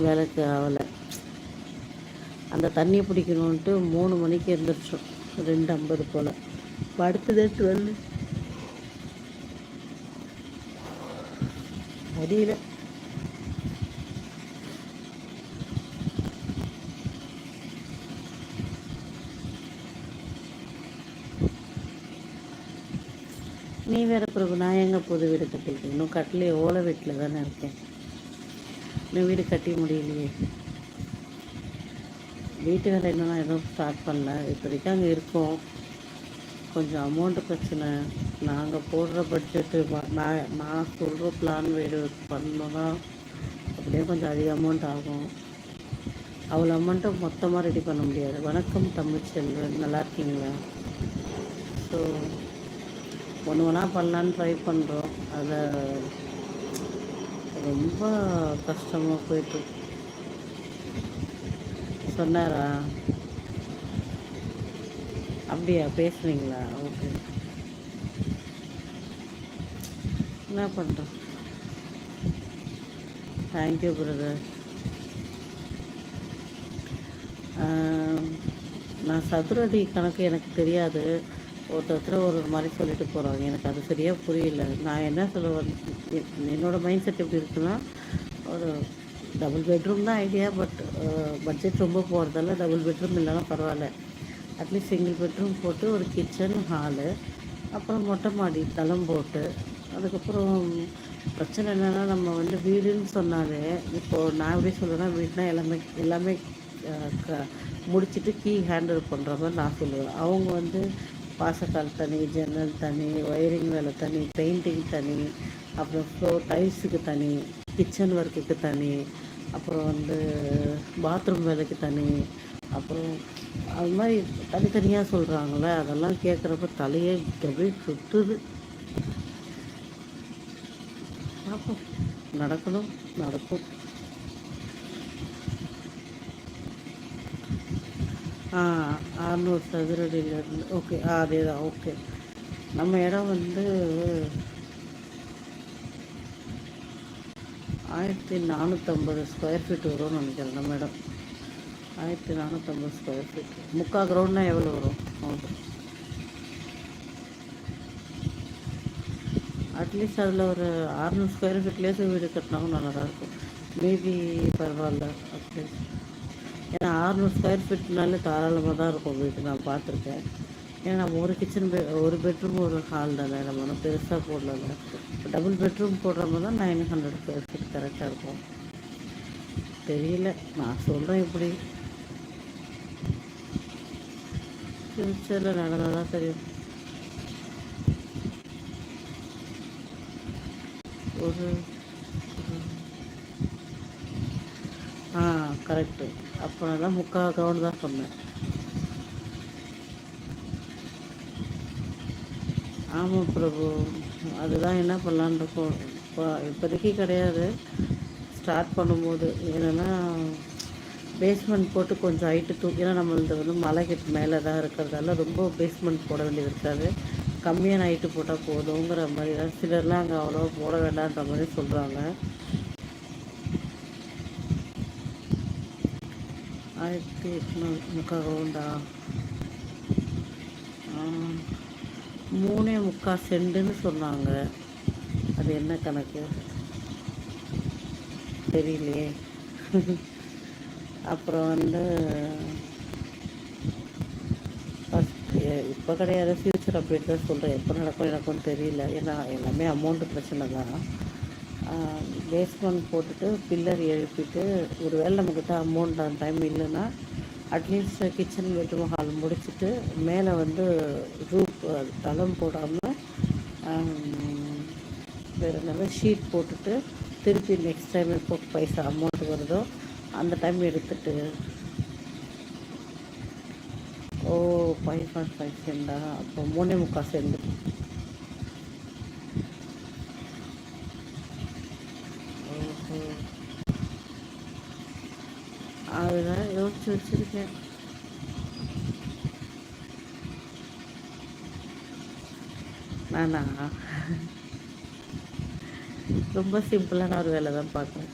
வேலைக்கு ஆகலை. அந்த தண்ணியை பிடிக்கணுன்ட்டு 3 மணிக்கு எழுந்திரிச்சோம், 2:50 போல். படுத்ததே 12 முடியல. நீ வேறு பிறகு நான் எங்கே புது வீடு கட்டியிருக்கேன்? இன்னும் கட்டலையே, ஓலை வீட்டில் தானே இருக்கேன். இன்னும் வீடு கட்டி முடியலையே. வீட்டு வேலை இன்னும் நான் எதுவும் ஸ்டார்ட் பண்ணல. இப்போதைக்கு அங்கே இருக்கோம். கொஞ்சம் அமௌண்ட்டு பிரச்சனை. நாங்கள் போடுற பட்ஜெட்டு நான் சொல்கிற பிளான் வீடு பண்ணணுன்னா அப்படியே கொஞ்சம் அதிக அமௌண்ட் ஆகும். அவ்வளோ அமௌண்ட்டை மொத்தமாக ரெடி பண்ண முடியாது. வணக்கம் தமிழ்ச்செல்வன், நல்லா இருக்கீங்களா? ஸோ ஒன்று ஒன்றா பண்ணலான்னு ட்ரை பண்ணுறோம். அதை ரொம்ப கஷ்டமாக போயிட்டு சொன்னாரா? அப்படியா, பேசுனீங்களா? ஓகே, என்ன பண்ணுறோம். Thank you brother. நான் சதுரடி கணக்கு எனக்கு தெரியாது. ஒருத்தர் ஒரு மாதிரி சொல்லிட்டு போகிறாங்க, எனக்கு அது சரியாக புரியல. நான் என்ன சொல்ல என்னோடய மைண்ட் செட் எப்படி இருக்குன்னா, ஒரு டபுள் பெட்ரூம் தான் ஐடியா. பட்ஜெட் ரொம்ப போகிறதால டபுள் பெட்ரூம் இல்லைன்னா பரவாயில்ல. அட்லீஸ்ட் சிங்கிள் பெட்ரூம் போட்டு ஒரு கிச்சன், ஹாலு, அப்புறம் மொட்டை மாடி தளம் போட்டு, அதுக்கப்புறம் பிரச்சனை என்னென்னா நம்ம வந்து வீடுன்னு சொன்னாலே, இப்போது நான் எப்படி சொல்லுவேன்னா, வீடுனா எல்லாமே முடிச்சுட்டு கீ ஹேண்டில் பண்ணுற மாதிரி நான் சொல்லுவேன். அவங்க வந்து வாசக்கால் தனி, ஜன்னல் தனி, ஒயரிங் வேலை தனி, பெயிண்டிங் தனி, அப்புறம் ஃப்ளோர் டைல்ஸுக்கு தனி, கிச்சன் ஒர்க்குக்கு தனி, அப்புறம் வந்து பாத்ரூம் வேலைக்கு தனி, அப்புறம் அது மாதிரி தனித்தனியாக சொல்கிறாங்களே. அதெல்லாம் கேட்குறப்ப தலையே அப்படியே சுற்றுது. பார்ப்போம், நடக்கணும், நடக்கும். 600 சதுரடியிலேருந்து. ஓகே, அதே தான். ஓகே, நம்ம இடம் வந்து 1450 ஸ்கொயர் ஃபீட் வரும்னு நினைக்கிறேன். நம்ம இடம் 1450 ஸ்கொயர் ஃபீட். 3/4 கிரவுண்ட்னா எவ்வளோ வரும்? அட்லீஸ்ட் அதில் ஒரு 600 ஸ்கொயர் ஃபீட்லேயே வீடு கட்டினாலும் நல்லா தான் இருக்கும். மேபி பரவாயில்ல அட்லீஸ்ட். ஏன்னா 600 ஸ்கொயர் ஃபீட்னாலே தாராளமாக தான் இருக்கும் வீடு. நான் பார்த்துருக்கேன். ஏன்னா நம்ம ஒரு ஒரு பெட்ரூம் ஒரு ஹால் தானே, நம்ம ஒன்றும் பெருசாக போடல. டபுள் பெட்ரூம் போடுற மாதிரி தான் 900 ஸ்கொயர் ஃபீட் கரெக்டாக இருக்கும். தெரியல, நான் சொல்கிறேன் இப்படி. ஃப்யூச்சரில் நடந்தால் தான் தெரியும். ஒரு கரெக்டு. அப்போ நான் 3/4 கிரவுண்டு தான் சொன்னேன். ஆமாம் பிரபு, அதுதான் என்ன பண்ணலான்னு இருக்கோம். இப்போதைக்கு கிடையாது, ஸ்டார்ட் பண்ணும்போது. ஏன்னா பேஸ்மெண்ட் போட்டு கொஞ்சம் ஹைட்டு ஏன்னா நம்மளது வந்து மலைக்கு மேலே தான் இருக்கிறதால ரொம்ப பேஸ்மெண்ட் போட வேண்டியது இருக்காது. கம்மியான ஹைட்டு போட்டால் போதுங்கிற மாதிரி தான். சிலர்லாம் அங்கே அவ்வளோ போட வேண்டான்ற மாதிரி சொல்கிறாங்க. 1800 3/4 கிரவுண்டா? 3.25 சென்ட்டுன்னு சொன்னாங்க. அது என்ன கணக்கு தெரியலையே. அப்புறம் வந்து இப்போ கிடையாது, ஃப்யூச்சர் அப்டேட் தான் சொல்கிறேன். எப்போ நடக்கும் எனக்கும் தெரியல. ஏன்னா எல்லாமே அமௌண்ட்டு பிரச்சனை தான். பேஸ்மெண்ட் போட்டுட்டு பில்லர் எழுப்பிட்டு, ஒரு வேளை நம்மக்கிட்ட அமௌண்ட் அந்த டைம் இல்லைன்னா அட்லீஸ்ட் கிச்சன் பெட்ரூம் ஹால் முடிச்சுட்டு மேலே வந்து ரூப் தளம் போடாமல் வேறு என்ன ஷீட் போட்டுட்டு திருப்பி நெக்ஸ்ட் டைம் எப்போ பைசா அமௌண்ட் வருதோ அந்த டைம் எடுத்துட்டு. 5.5 சென்டா? அப்போ 3.25 சென்ட். அதுதான் யோசிச்சு வச்சுருக்கேன். நானா ரொம்ப சிம்பிளான ஒரு வேலை தான் பார்க்குறேன்.